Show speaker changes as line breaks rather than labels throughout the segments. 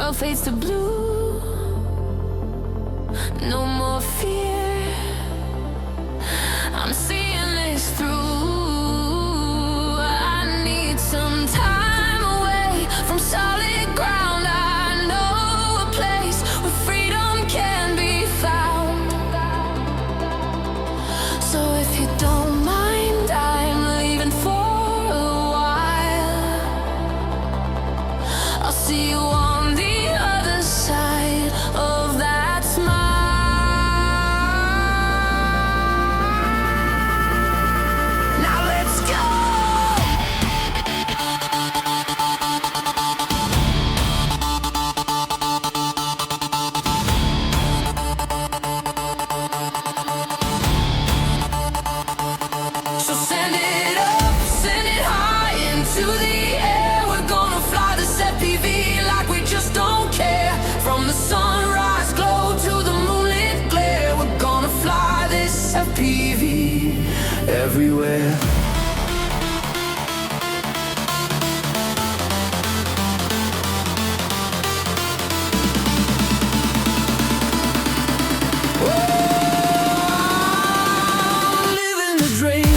world fades to blue. No more fear, I'm seeing this through. I need some time away from solid ground. I know a place where freedom can be found. So if you don't mind, I'm leaving for a while. I'll see you on the other side of that smile. Now let's go. So send it up, send it high into the air. We're gonna fly this FPV like we just don't care. From the sunrise glow to the moonlit glare, we're gonna fly this FPV everywhere. Whoa, living the dream.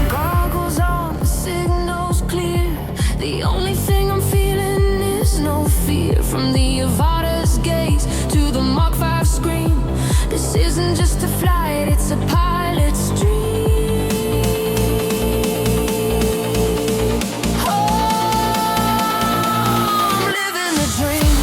Goggles on, the signal's clear. The only thing I'm feeling is no fear. From the Avada's gaze to the Mark 5 screen, this isn't just a flight, it's a pilot's dream. Oh, I'm living the dream.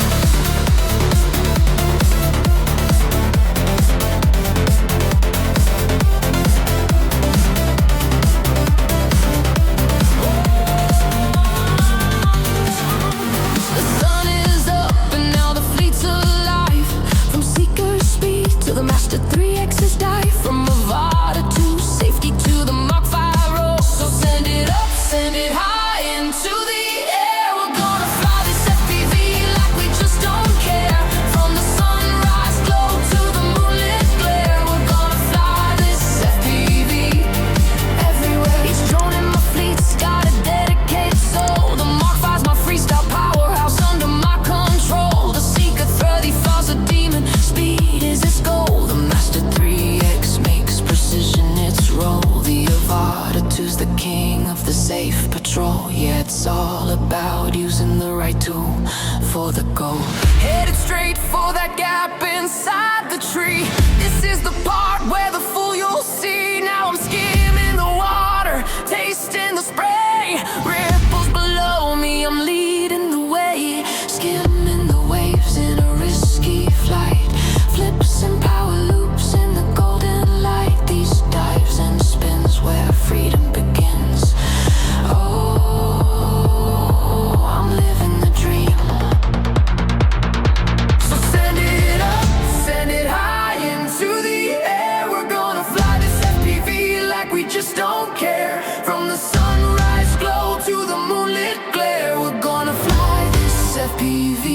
The sun is up and now the fleet's alive. From seeker speed to the master 3X's dive. From Avada to safety to the Mark 5 roll. So send it up, send it high into the air. We're gonna fly this FPV like we just don't care. From the sunrise glow to the moonlit glare, we're gonna fly this FPV everywhere. Each drone in my fleet's got a dedicated soul. The Mark 5's my freestyle powerhouse under my control. The Seeker 35's a demon, speed is its goal. The Master 3X makes precision its role. The Avada 2's the king of the safe patrol. Yeah, it's all about using the right tool for the goal. Headed straight for that gap inside the tree. This is the part where the fool you'll see. Now I'm skimming the water, tasting the spray. Ripples below me, I'm leading the way. Skimming the waves in a risky flight. Flips and power loops in the golden light. These dives and spins where freedom begins. Oh, I'm living the dream. So send it up, send it high into the air. We're gonna fly this FPV like we just don't care. From the sunrise glow to the moonlit glare, we're gonna fly this FPV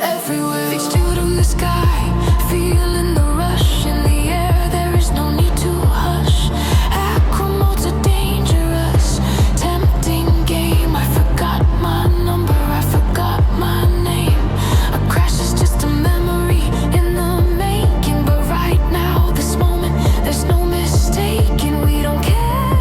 everywhere. Reach to the sky, feeling the rush in the air. There is no need to hush. Acromodes are dangerous, tempting game. I forgot my number, I forgot my name. A crash is just a memory in the making. But right now, this moment, there's no mistaking. We don't care.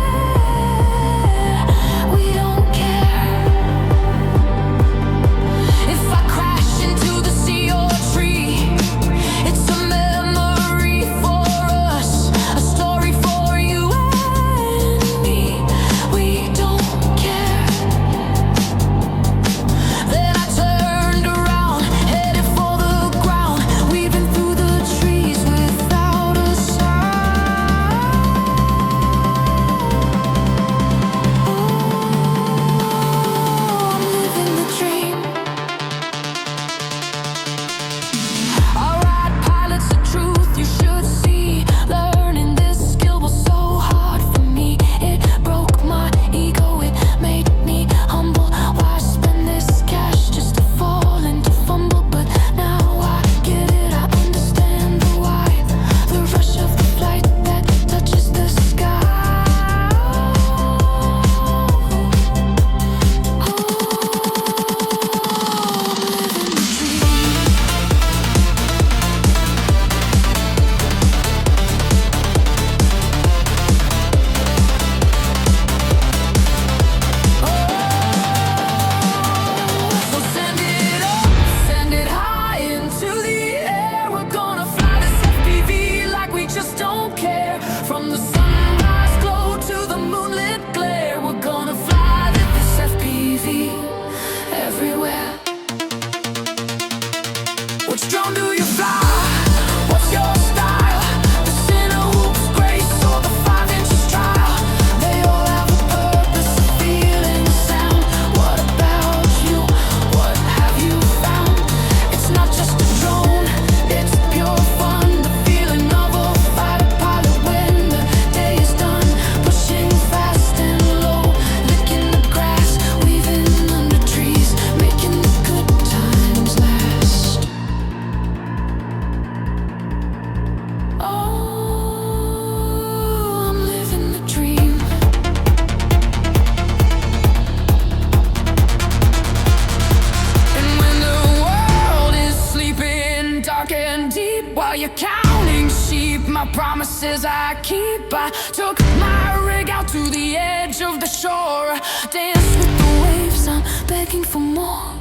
promises I keep. I took my rig out to the edge of the shore, danced with the waves, I'm begging for more.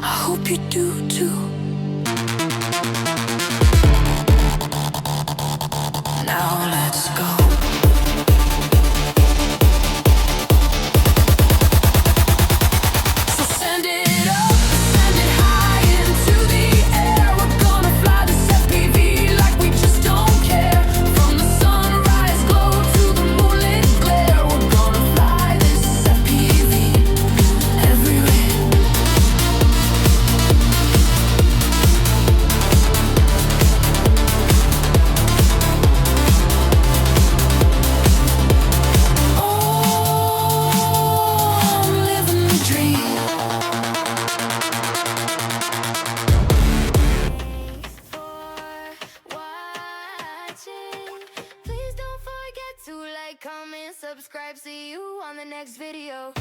I hope you do too. Now let's go.
Please don't forget to like, comment, subscribe. See you on the next video.